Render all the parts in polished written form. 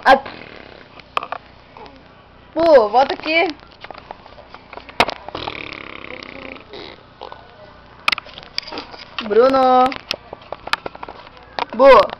Ah. Pô, volta aqui. Bruno. Boa.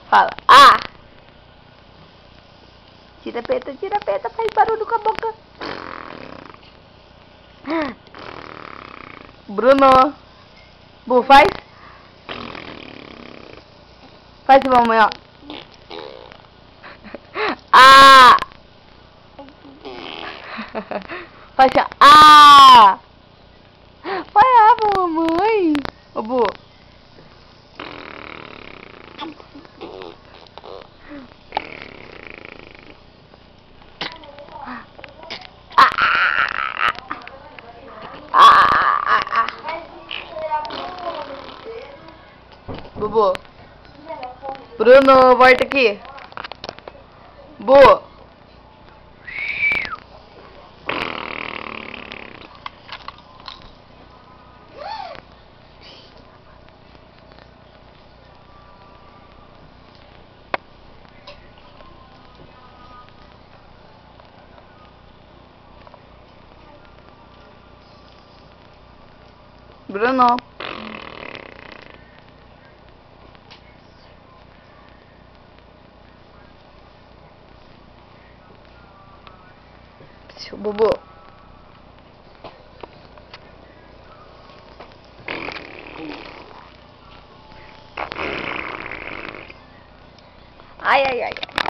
Fala. Tira a peta, faz barulho com a boca. Bruno. Bu, faz. Faz de mamãe, ó. Faz assim, vai, mamãe. Ô, Bu. Bubu. Bruno, volta aqui. Bu. Bruno. Bubu. Ai.